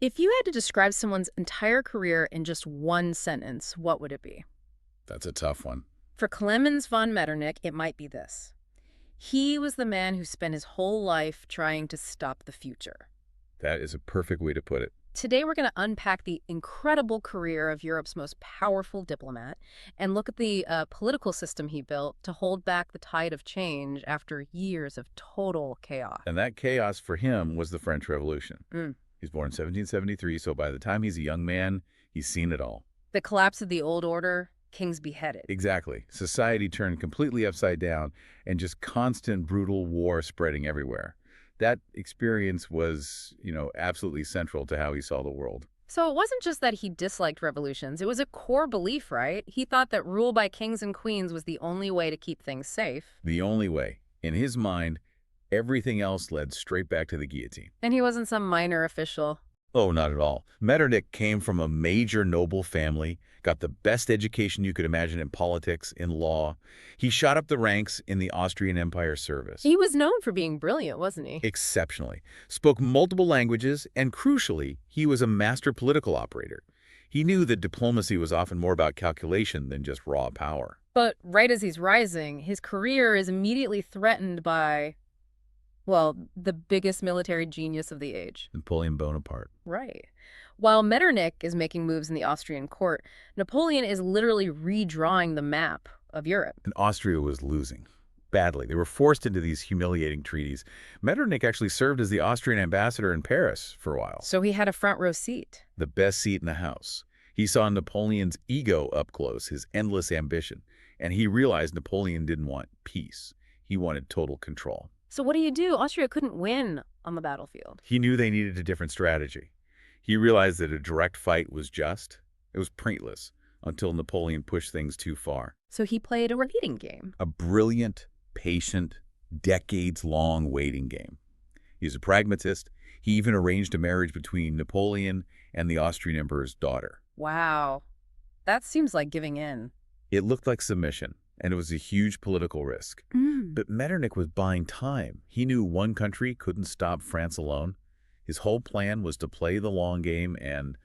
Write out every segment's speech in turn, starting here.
If you had to describe someone's entire career in just one sentence, what would it be? That's a tough one. For Klemens von Metternich, it might be this. He was the man who spent his whole life trying to stop the future. That is a perfect way to put it. Today, we're going to unpack the incredible career of Europe's most powerful diplomat and look at the political system he built to hold back the tide of change after years of total chaos. And that chaos for him was the French Revolution. Mm. He's born in 1773, so by the time he's a young man, he's seen it all. The collapse of the old order, kings beheaded. Exactly. Society turned completely upside down and just constant brutal war spreading everywhere. That experience was, absolutely central to how he saw the world. So it wasn't just that he disliked revolutions. It was a core belief, right? He thought that rule by kings and queens was the only way to keep things safe. The only way. In his mind, everything else led straight back to the guillotine. And he wasn't some minor official. Oh, not at all. Metternich came from a major noble family, got the best education you could imagine in politics, in law. He shot up the ranks in the Austrian Empire service. He was known for being brilliant, wasn't he? Exceptionally. Spoke multiple languages, and crucially, he was a master political operator. He knew that diplomacy was often more about calculation than just raw power. But right as he's rising, his career is immediately threatened by, well, the biggest military genius of the age. Napoleon Bonaparte. Right. While Metternich is making moves in the Austrian court, Napoleon is literally redrawing the map of Europe. And Austria was losing badly. They were forced into these humiliating treaties. Metternich actually served as the Austrian ambassador in Paris for a while. So he had a front row seat. The best seat in the house. He saw Napoleon's ego up close, his endless ambition, and he realized Napoleon didn't want peace. He wanted total control. So what do you do? Austria couldn't win on the battlefield. He knew they needed a different strategy. He realized that a direct fight was it was pointless until Napoleon pushed things too far. So he played a waiting game. A brilliant, patient, decades-long waiting game. He's a pragmatist. He even arranged a marriage between Napoleon and the Austrian emperor's daughter. Wow. That seems like giving in. It looked like submission, and it was a huge political risk. But Metternich was buying time. He knew one country couldn't stop France alone. His whole plan was to play the long game and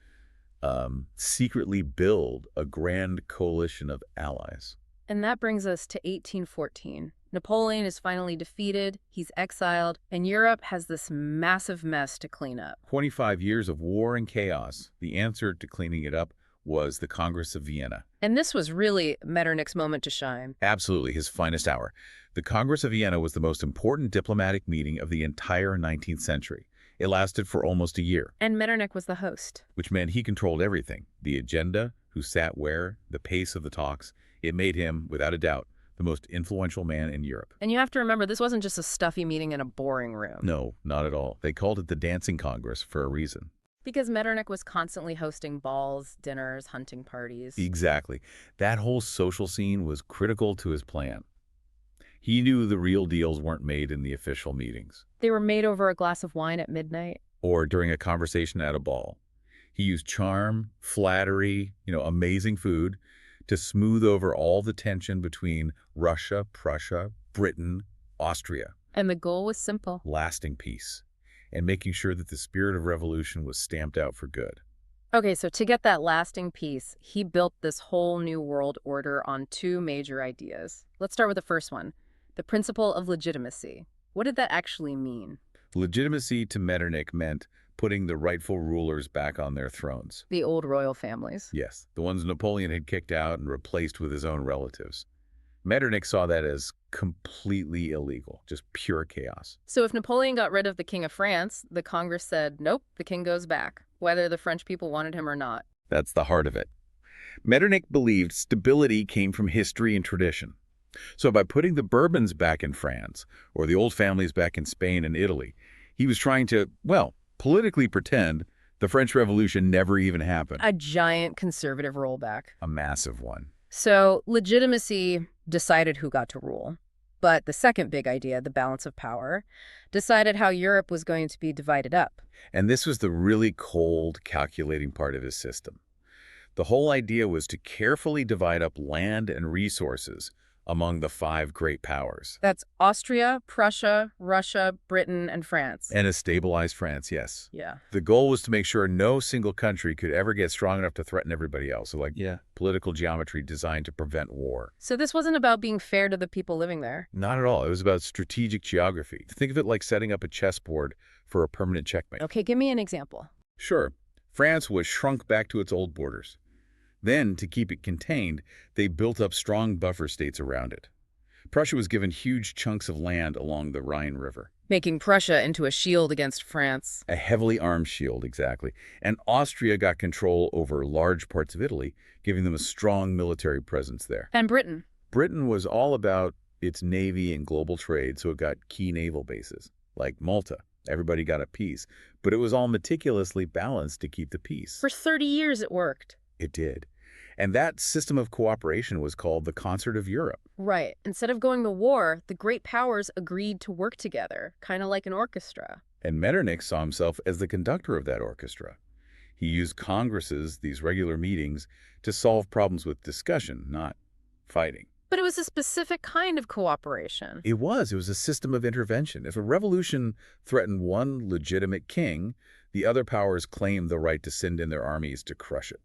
secretly build a grand coalition of allies. And that brings us to 1814. Napoleon is finally defeated, he's exiled, and Europe has this massive mess to clean up. 25 years of war and chaos. The answer to cleaning it up was the Congress of Vienna. And this was really Metternich's moment to shine. Absolutely, his finest hour. The Congress of Vienna was the most important diplomatic meeting of the entire 19th century. It lasted for almost a year. And Metternich was the host. Which meant he controlled everything. The agenda, who sat where, the pace of the talks. It made him, without a doubt, the most influential man in Europe. And you have to remember, this wasn't just a stuffy meeting in a boring room. No, not at all. They called it the Dancing Congress for a reason. Because Metternich was constantly hosting balls, dinners, hunting parties. Exactly. That whole social scene was critical to his plan. He knew the real deals weren't made in the official meetings. They were made over a glass of wine at midnight. Or during a conversation at a ball. He used charm, flattery, amazing food to smooth over all the tension between Russia, Prussia, Britain, Austria. And the goal was simple. Lasting peace. And making sure that the spirit of revolution was stamped out for good. Okay, so to get that lasting peace, he built this whole new world order on two major ideas. Let's start with the first one, the principle of legitimacy. What did that actually mean? Legitimacy to Metternich meant putting the rightful rulers back on their thrones. The old royal families. Yes, the ones Napoleon had kicked out and replaced with his own relatives. Metternich saw that as completely illegal, just pure chaos. So if Napoleon got rid of the King of France, the Congress said, nope, the king goes back, whether the French people wanted him or not. That's the heart of it. Metternich believed stability came from history and tradition. So by putting the Bourbons back in France, or the old families back in Spain and Italy, he was trying to, politically pretend the French Revolution never even happened. A giant conservative rollback. A massive one. So legitimacy decided who got to rule. But the second big idea, the balance of power, decided how Europe was going to be divided up. And this was the really cold, calculating part of his system. The whole idea was to carefully divide up land and resources among the five great powers. That's Austria, Prussia, Russia, Britain, and France. And a stabilized France, yes. Yeah. The goal was to make sure no single country could ever get strong enough to threaten everybody else. So political geometry designed to prevent war. So this wasn't about being fair to the people living there. Not at all. It was about strategic geography. Think of it like setting up a chessboard for a permanent checkmate. Okay, give me an example. Sure. France was shrunk back to its old borders. Then, to keep it contained, they built up strong buffer states around it. Prussia was given huge chunks of land along the Rhine River. Making Prussia into a shield against France. A heavily armed shield, exactly. And Austria got control over large parts of Italy, giving them a strong military presence there. And Britain. Britain was all about its navy and global trade, so it got key naval bases, like Malta. Everybody got a piece, but it was all meticulously balanced to keep the peace. For 30 years it worked. It did. And that system of cooperation was called the Concert of Europe. Right. Instead of going to war, the great powers agreed to work together, kind of like an orchestra. And Metternich saw himself as the conductor of that orchestra. He used congresses, these regular meetings, to solve problems with discussion, not fighting. But it was a specific kind of cooperation. It was a system of intervention. If a revolution threatened one legitimate king, the other powers claimed the right to send in their armies to crush it.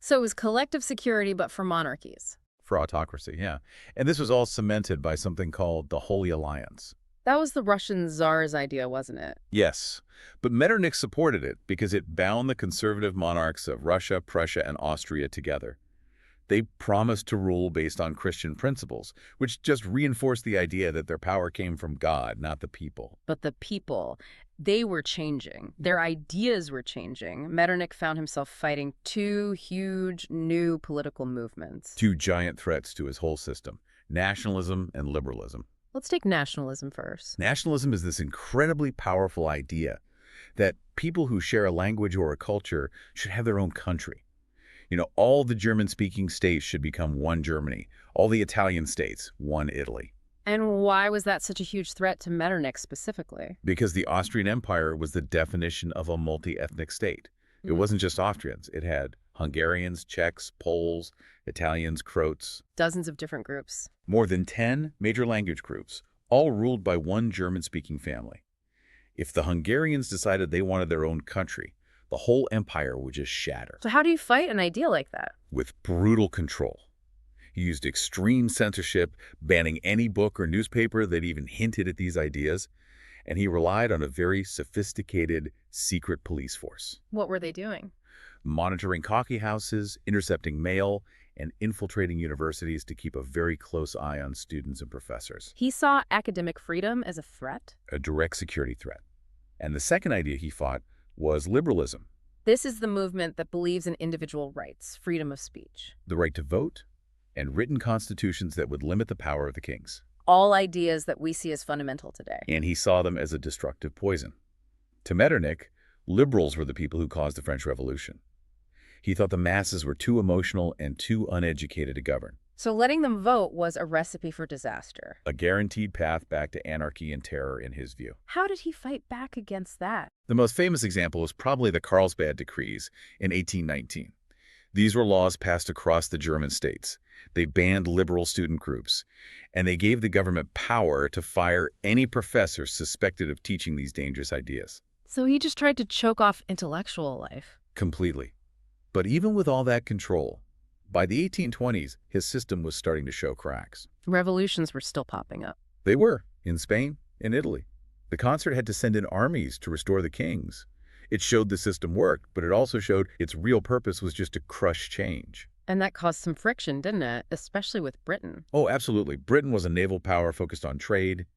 So it was collective security, but for monarchies. For autocracy, yeah. And this was all cemented by something called the Holy Alliance. That was the Russian Tsar's idea, wasn't it? Yes, but Metternich supported it because it bound the conservative monarchs of Russia, Prussia, and Austria together. They promised to rule based on Christian principles, which just reinforced the idea that their power came from God, not the people. But the people, they were changing. Their ideas were changing. Metternich found himself fighting two huge new political movements. Two giant threats to his whole system, nationalism and liberalism. Let's take nationalism first. Nationalism is this incredibly powerful idea that people who share a language or a culture should have their own country. You know, all the German-speaking states should become one Germany. All the Italian states, one Italy. And why was that such a huge threat to Metternich specifically? Because the Austrian Empire was the definition of a multi-ethnic state. It wasn't just Austrians. It had Hungarians, Czechs, Poles, Italians, Croats. Dozens of different groups. More than 10 major language groups, all ruled by one German-speaking family. If the Hungarians decided they wanted their own country, the whole empire would just shatter. So how do you fight an idea like that? With brutal control. He used extreme censorship, banning any book or newspaper that even hinted at these ideas, and he relied on a very sophisticated secret police force. What were they doing? Monitoring coffee houses, intercepting mail, and infiltrating universities to keep a very close eye on students and professors. He saw academic freedom as a threat? A direct security threat. And the second idea he fought was liberalism. This is the movement that believes in individual rights, freedom of speech. The right to vote, and written constitutions that would limit the power of the kings. All ideas that we see as fundamental today. And he saw them as a destructive poison. To Metternich, liberals were the people who caused the French Revolution. He thought the masses were too emotional and too uneducated to govern. So letting them vote was a recipe for disaster. A guaranteed path back to anarchy and terror in his view. How did he fight back against that? The most famous example is probably the Carlsbad Decrees in 1819. These were laws passed across the German states. They banned liberal student groups, and they gave the government power to fire any professor suspected of teaching these dangerous ideas. So he just tried to choke off intellectual life. Completely. But even with all that control, by the 1820s, his system was starting to show cracks. Revolutions were still popping up. They were, in Spain and Italy. The concert had to send in armies to restore the kings. It showed the system worked, but it also showed its real purpose was just to crush change. And that caused some friction, didn't it? Especially with Britain. Oh, absolutely. Britain was a naval power focused on trade.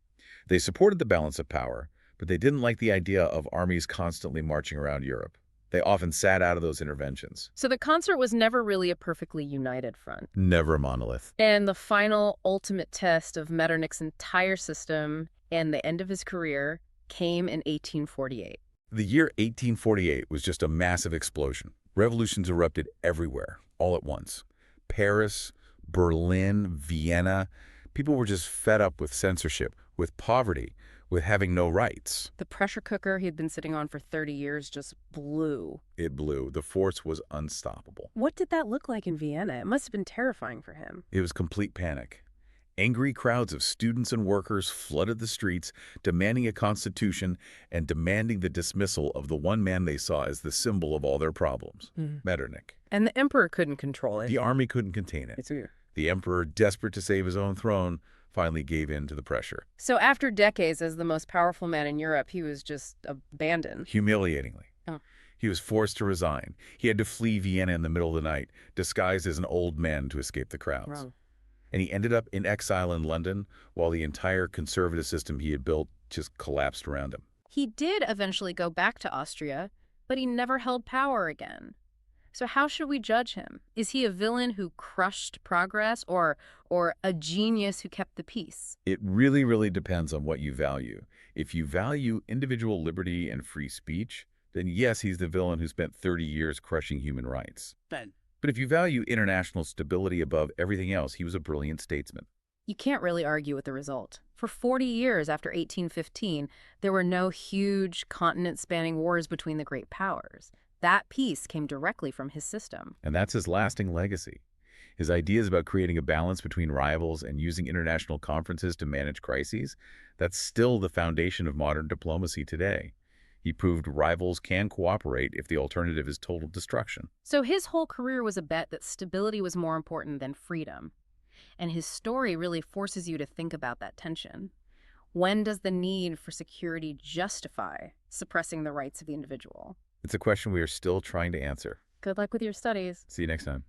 They supported the balance of power, but they didn't like the idea of armies constantly marching around Europe. They often sat out of those interventions. So the concert was never really a perfectly united front. Never a monolith. And the final ultimate test of Metternich's entire system and the end of his career came in 1848. The year 1848 was just a massive explosion. Revolutions erupted everywhere, all at once. Paris, Berlin, Vienna. People were just fed up with censorship, with poverty, with having no rights. The pressure cooker he had been sitting on for 30 years just blew. It blew. The force was unstoppable. What did that look like in Vienna? It must have been terrifying for him. It was complete panic. Angry crowds of students and workers flooded the streets, demanding a constitution and demanding the dismissal of the one man they saw as the symbol of all their problems, Metternich. And the emperor couldn't control it. The army couldn't contain it. It's weird. The emperor, desperate to save his own throne, finally gave in to the pressure. So after decades as the most powerful man in Europe, he was just abandoned. Humiliatingly. Oh. He was forced to resign. He had to flee Vienna in the middle of the night, disguised as an old man to escape the crowds. Wrong. And he ended up in exile in London while the entire conservative system he had built just collapsed around him. He did eventually go back to Austria, but he never held power again. So how should we judge him? Is he a villain who crushed progress or a genius who kept the peace? It really, really depends on what you value. If you value individual liberty and free speech, then yes, he's the villain who spent 30 years crushing human rights. But if you value international stability above everything else, he was a brilliant statesman. You can't really argue with the result. For 40 years after 1815, there were no huge continent-spanning wars between the great powers. That peace came directly from his system. And that's his lasting legacy. His ideas about creating a balance between rivals and using international conferences to manage crises, that's still the foundation of modern diplomacy today. He proved rivals can cooperate if the alternative is total destruction. So his whole career was a bet that stability was more important than freedom. And his story really forces you to think about that tension. When does the need for security justify suppressing the rights of the individual? It's a question we are still trying to answer. Good luck with your studies. See you next time.